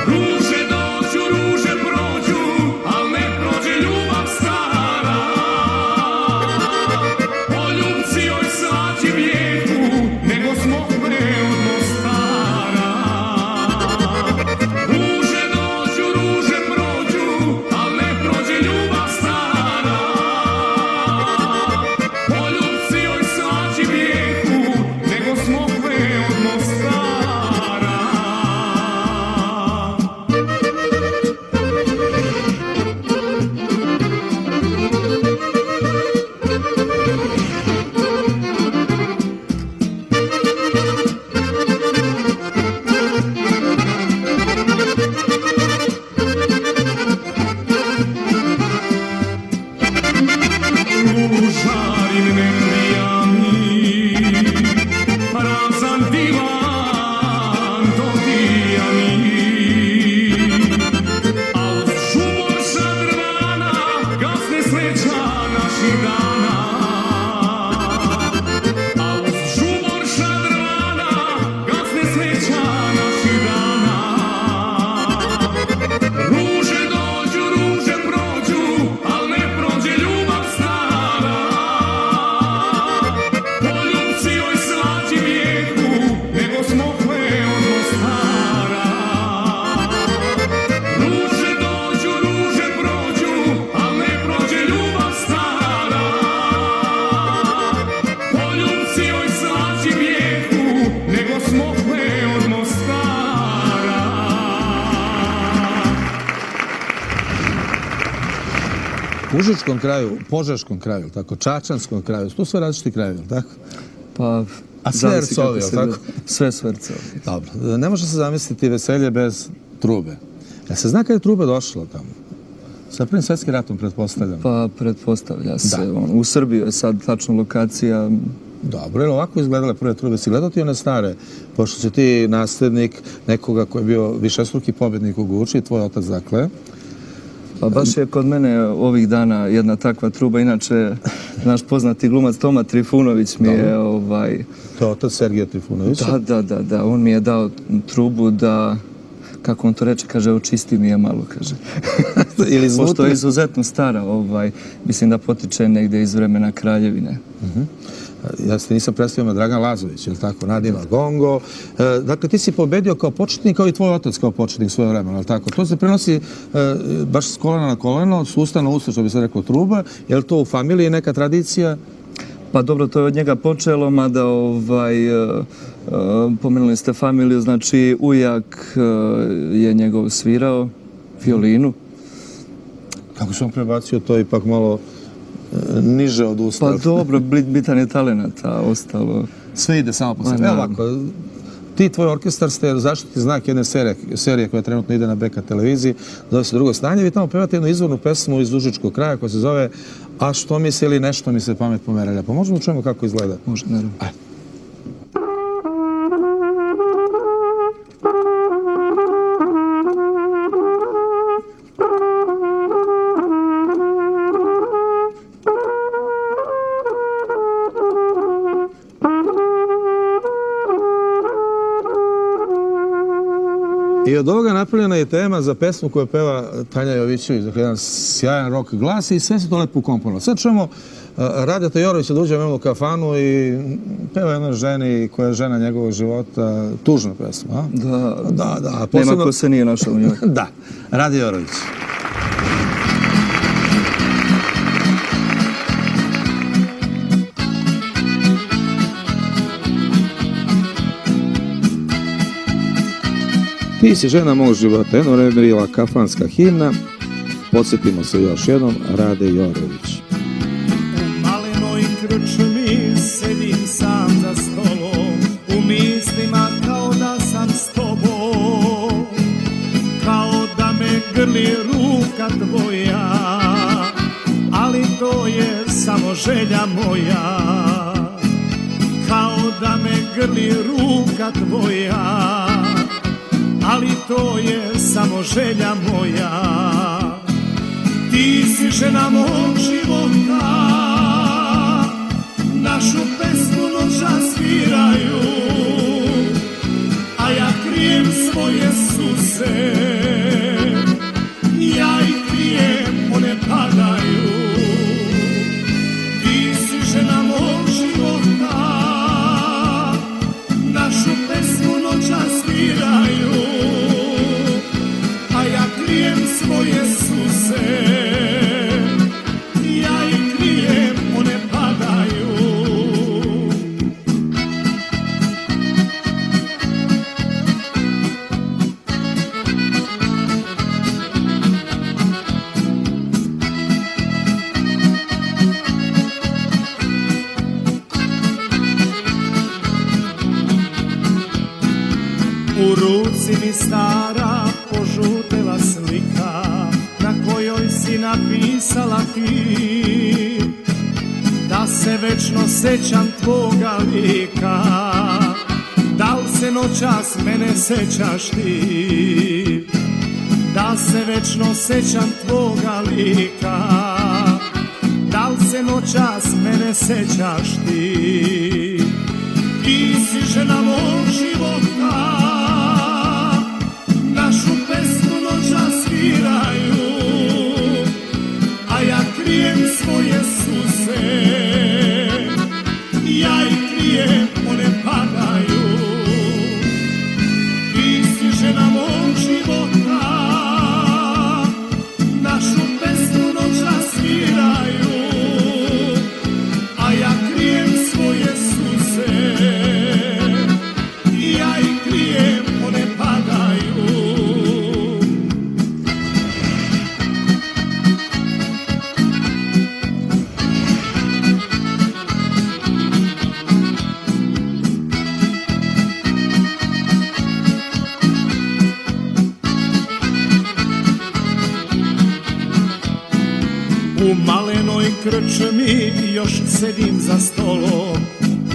Ruže dođu, ruže prođu, al ne prođe ljubav stara. Poljubci joj svađi vijeku, nego smokve od Mostara. Ruže dođu, ruže prođu, al ne prođe ljubav stara. Poljubci joj svađi vijeku, nego smokve od Mostara. Ružarin ne prijami, prazan divan dodija mi. A uz šumor sa drvana gasne sveća naših dana. A uz šumor sa drvana gasne sveća naših dana. Ruže dođu, ruže prođu, al ne prođe ljubav stara. Poljubci joj svađi vijeku, nego smokve od Mostara. Ruže dođu, ruže prođu, al ne prođe ljubav stara. Poljubci joj svađi vijeku, nego smokve od Mostara.
U Užičkom kraju, Požeškom kraju, tako, Čačanskom kraju, tu sve različiti krajevi, tako?
Pa,
A sve Ercovi, jel tako?
Sve su Ercovi.
Dobro, ne može se zamisliti veselje bez trube. Se zna kada je truba došla tamo? Sa Prvim svjetskim ratom, pretpostavljam.
Pa, pretpostavlja se. U Srbiji je sad tačno lokacija.
Dobro, je li ovako izgledale prve trube? Si gledao ti one stare? Pošto si ti nasljednik nekoga koji je bio višestruki pobjednik u Guči, tvoj otac, dakle.
Pa baš je kod mene ovih dana jedna takva truba, inače naš poznati glumac Toma Trifunović mi je
To je otac Sergija Trifunovića?
Da, on mi je dao trubu da, kako on to reče, kaže, očisti mi je malo, kaže. Pošto je izuzetno stara, mislim da potiče negde iz vremena Kraljevine.
Ja se nisam predstavio Dragan Lazović, je li tako, Nadima Gongo. Dakle, ti si pobedio kao početnik, kao i tvoj otac kao početnik svoje vremena, je li tako? To se prenosi baš s kolena na koleno, s usta na usta, što bi se rekao, truba. Je li to u familiji neka tradicija?
Pa dobro, to je od njega počelo, mada pomenuli ste familiju, znači ujak je njegov svirao violinu.
Kako se on prebacio, to je ipak malo niže od usta.
Pa dobro, bitan je talenata, ostalo.
Sve ide samo po sebi. Evo ovako, ti i tvoj orkestar ste zaštitni znak jedne serije koja trenutno ide na BK televiziji, zove se Drugo stanje. Vi tamo pevate jednu izvornu pesmu iz Užičkog kraja koja se zove A što mi se ili nešto mi se pamet pomeralja. Pa možemo čujemo kako izgleda?
Može, naravno.
Ajde. I od ovoga napravljena je tema za pesmu koju peva Tanja Jovićević, dakle jedan sjajan rock glas i sve se to lepo ukomponovalo. Sad čujemo Radeta Jorovića da uđe u jednu kafanu i peva jednoj ženi koja je žena njegovog života, tužna pesma, a?
Da. Nema ko se nije našao u njoj.
Da, Rade Jorović. Ti si žena mog života, jedno vreme bila kafanska himna. Podsjetimo se još jednom, Rade Jorović.
U malenoj krčmi sedim sam za stolom, u mislima kao da sam s tobom, kao da me grli ruka tvoja, ali to je samo želja moja, kao da me grli ruka tvoja, ali to je samo želja moja. Ti si žena mog života, našu pesmu noćas sviraju, a ja krijem svoje suze, ja ih krijem, one padaju. Ti si žena mog života, našu pesmu noćas sviraju, a ja krijem svoje suze, ja ih krijem, one padaju. U ruci mi stara požutela slika, na kojoj si napisala ti, da se večno sećam tvoga lika. Da li se noćas mene sećaš ti, da se večno sećam tvoga lika, da li se noćas mene sećaš ti. Ti si žena mog života, našu pesmu noćas sviraju, a ja krijem svoje suze, ja ih krijem, one padaju. Ti si žena mog života, našu pesmu noćas sviraju, a ja krijem svoje suze, ja ih krijem, one padaju. U malenoj krčmi još sedim za stolom,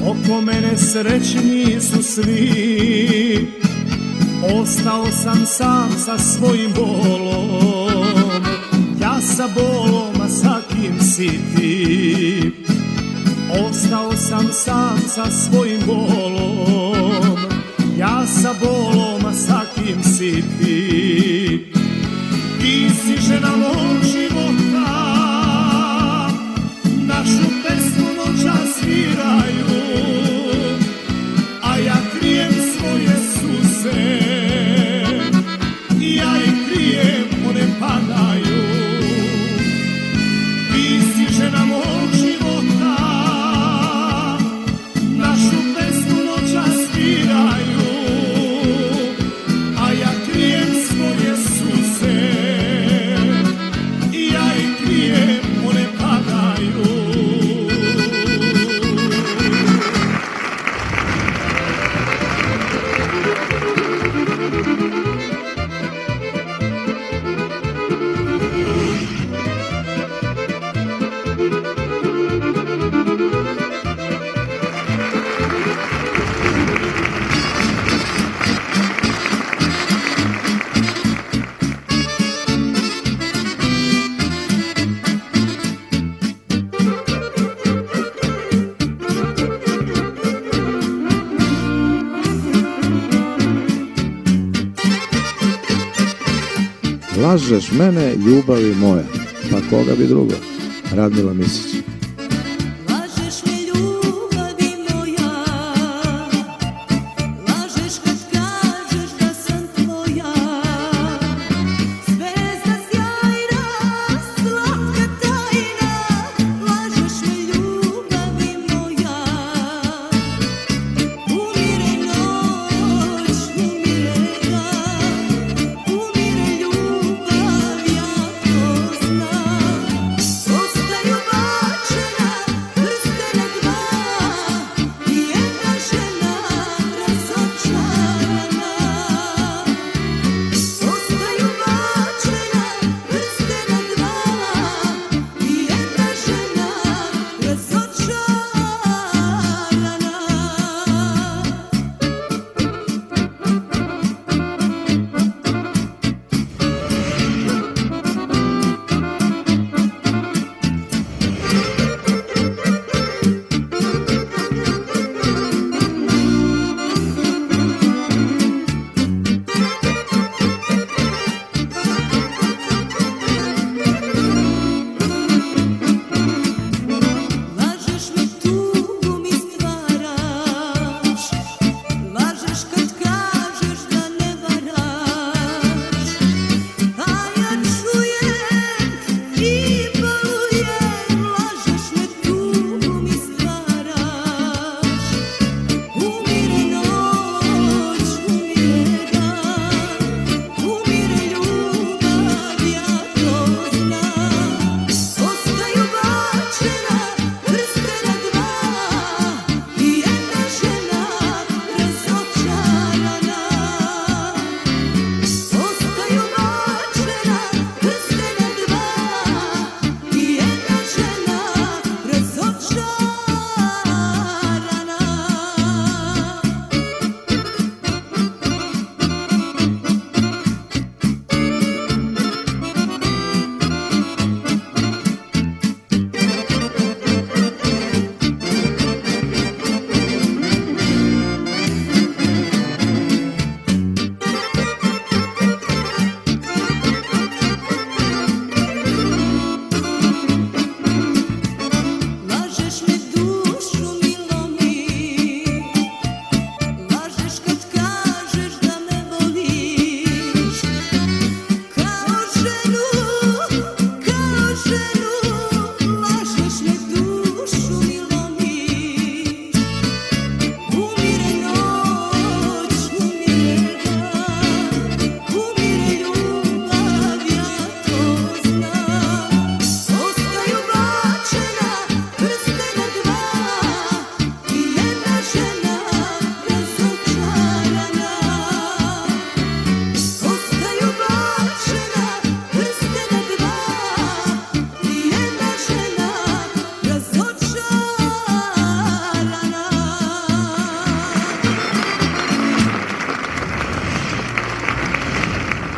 oko mene srećni su svi, ostao sam sam sa svojim bolom. sa bolom, a sa kim si ti? Ostao sam sam sa svojim bolom, ja sa bolom, a sa kim si ti? Ti si žena mog života, našu pesmu noćas sviraju, a ja krijem svoje suze, ja ih krijem, one padaju. Ti si žena mog života, našu pesmu noćas sviraju, a ja krijem svoje suze, ja ih krijem, one padaju.
Lažeš mene, ljubavi moja, pa koga bi drugo? Radmila Misić.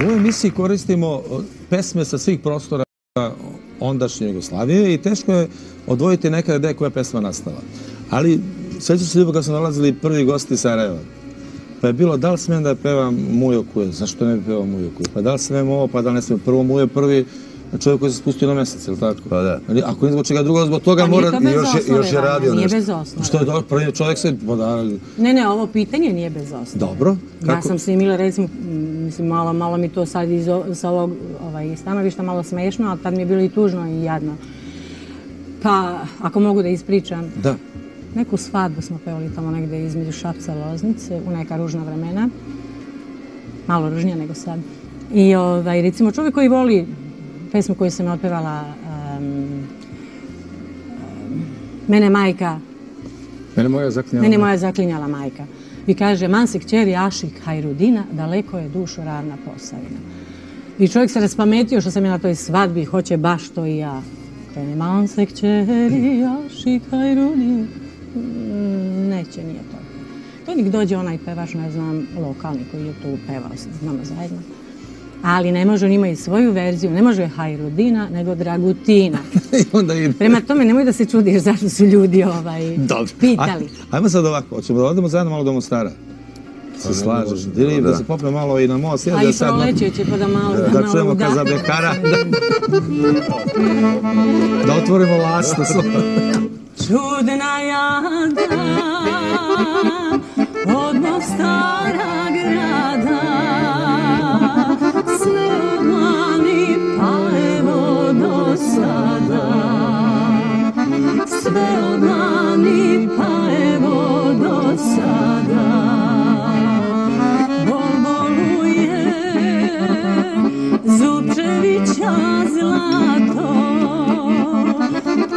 U emisiji koristimo pesme sa svih prostora ondašnje Jugoslavije i teško je odvojiti nekada gde je koja pesma nastala. Ali sveću se ljubav kad smo dolazili prvi gosti Sarajeva. Pa je bilo, da li smijem da pevam Mujo Kuje? Zašto ne bi pevao Mujo Kuje? Pa da li smijem ovo, pa da li ne smijem? Prvo Mujo je prvi čovjek koji se spustio na mesec, ili tako?
Pa da.
Ako ne zbog čega drugo, zbog toga mora...
Još je radio nešto.
Nije bez osnove.
Što je dobro, prvi čovjek se...
Ne, ovo pitanje nije bez osnove.
Dobro.
Ja sam snimila, recimo, mislim, malo mi to sad sa ovog stanovišta malo smešno, ali tad mi je bilo i tužno i jadno. Pa, ako mogu da ispričam.
Da.
Neku svadbu smo pevali tamo negde između Šapca i Loznice u neka ružna vremena. Malo ružnija nego sad. I recimo čovjek koji voli pesmu koju sam otpevala Mene majka... Mene moja zaklinjala majka. I kaže, man se kćeri Ašik Hajrudina, daleko je dušo ravna Posavina. I čovjek se raspametio što sam ja na toj svadbi i hoće baš to i ja. Krene, man se kćeri Ašik Hajrudina. Neće, nije to. To nek dođe onaj pevač, ne znam, lokalni koji je tu pevao, znamo zajedno. Ali ne može, on ima i svoju verziju, ne može Hajrudina, nego Dragutina. Prema tome, nemoj da se čudiš zašto su ljudi pitali.
Ajmo sad ovako, hoćemo da odemo zajedno malo do Mostara. Se slažeš, da se popne malo i na most.
A i proleće će pa da malo
da čujemo Kazabekara. Da otvorimo lasta.
Čudna jada od Mostara grada, sve od lani pa evo do sada, sve od lani pa evo do sada. Boluje Zupčevića zlato,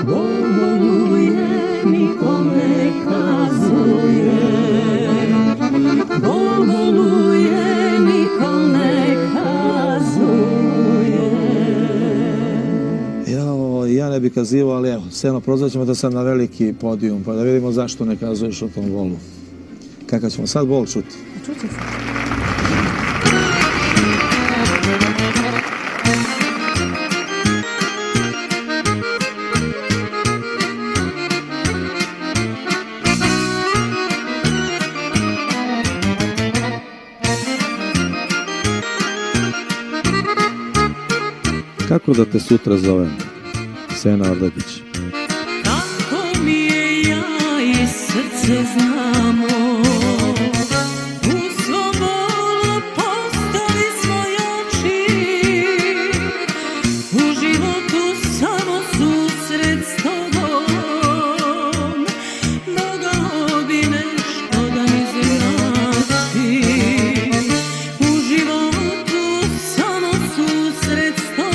boluje nikom ne kazuje, boluje nikom ne kazuje.
Ja ne bi kazivao, ali evo, Seno, prozvat ćemo da sad na veliki podijum, pa da vidimo zašto ne kazuješ o tom bolu. Kakav ćemo sad bol čuti?
Čuće se.
Kako da te sutra zovem, Sena Ordagić?
Kako mi je ja i srce znamo, u svom bolu postali smo jači, u životu samo susret s tobom, mogao bi nešto da mi znači, u životu samo susret s tobom.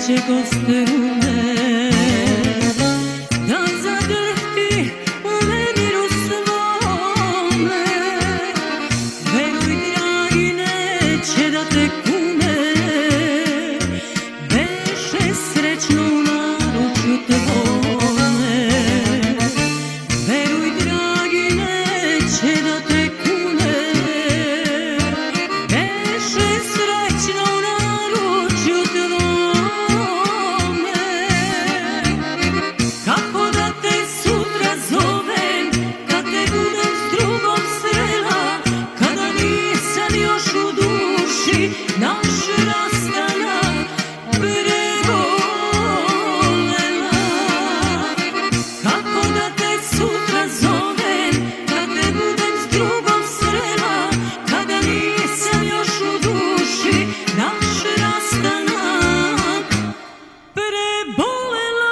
neće goste u me, da zadrhti u nemiru svome. Veruj dragi, neće da te kume, beše srećno u naručju tvome. Veruj dragi, neće da te kume, beše srećno u naručju tvome. Kako da te sutra zovem, kad te budem s drugom srela, kada nisam još u duši naš rastanak prebolela. Kako da te sutra zovem, kad te budem s drugom srela, kada nisam još u duši naš rastanak prebolela.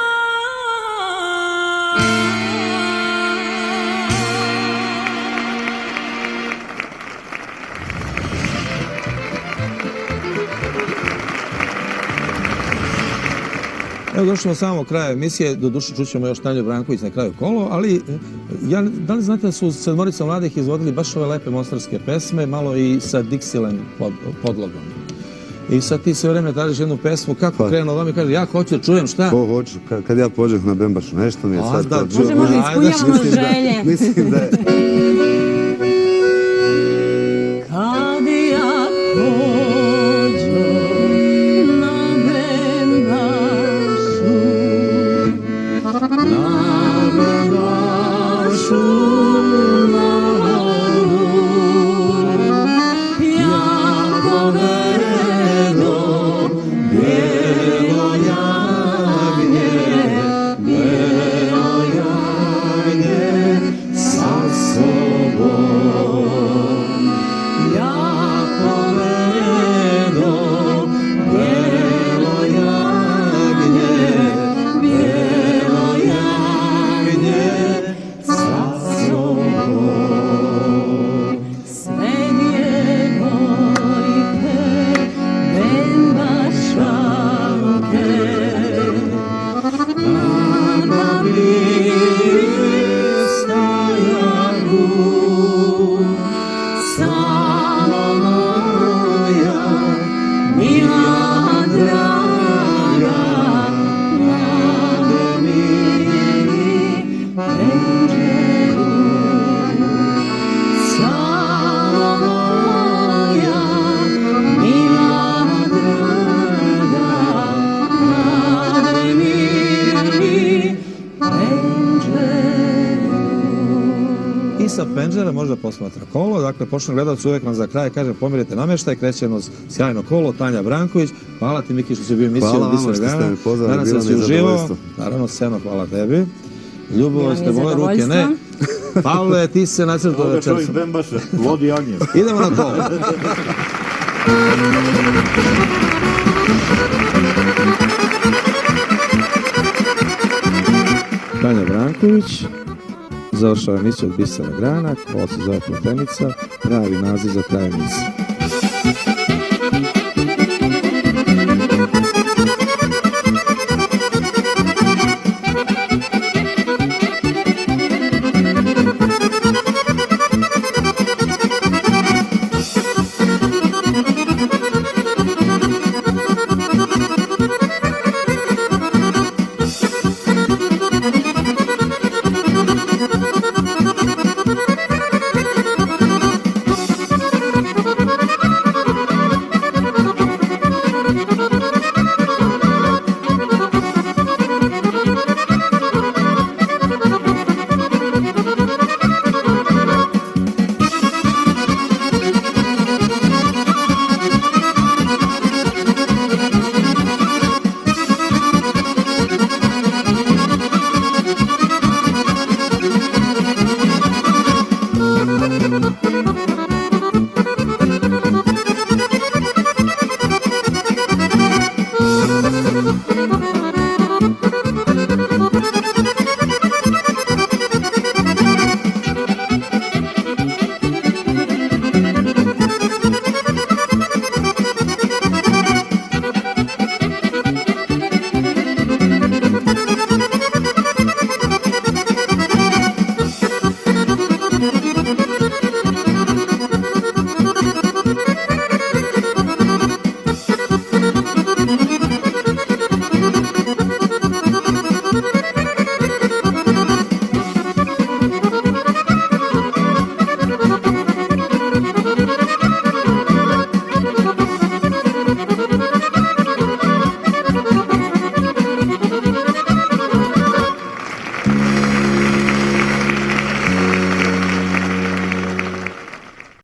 Evo došli smo samo kraja emisije, doduše čućemo još Tanju Branković na kraju kolo, ali da li znate da su sedmorica mladih izvodili baš ove lepe mostarske pesme, malo i sa Dixieland podlogom. I sad ti sve vreme tražiš jednu pesmu, kako krenu od i kaže, ja hoću da čujem šta?
Ko hoću, kad ja pođem na Bembašu, nešto mi je sad to...
Možemo da ispunjavamo želje.
Mislim da je...
Kad ja pođu na Bembašu, ja povedom bijelo jagnje sa sobom. Ja povedom bijelo jagnje sa sobom. Sve djevojke Bembašanke na pristajanu, samo moja mila draga, mlade mili Benđeru. Samo moja mila draga, mlade mili
I sa Penđera možda posmatra kolo, dakle pošten gledalac uvek vam za kraj kaže pomirite namještaj, krećemo sjajno kolo, Tanja Branković, hvala ti Miki što si bio emisiju.
Hvala vama što ste me pozvali,
nadam se da si uživao, naravno Seno, hvala tebi. Ljubovo ste moje ruke, ne. Pavle, ti se nacrtao
Ovdje
večer.
čovjek Bembaše, vodi Agnjev.
Idemo na kolo. Tanja Branković završava emisiju od Bisera Grana, ovo se zove Pletenica, pravi naziv za kraj emisije.
Thank you.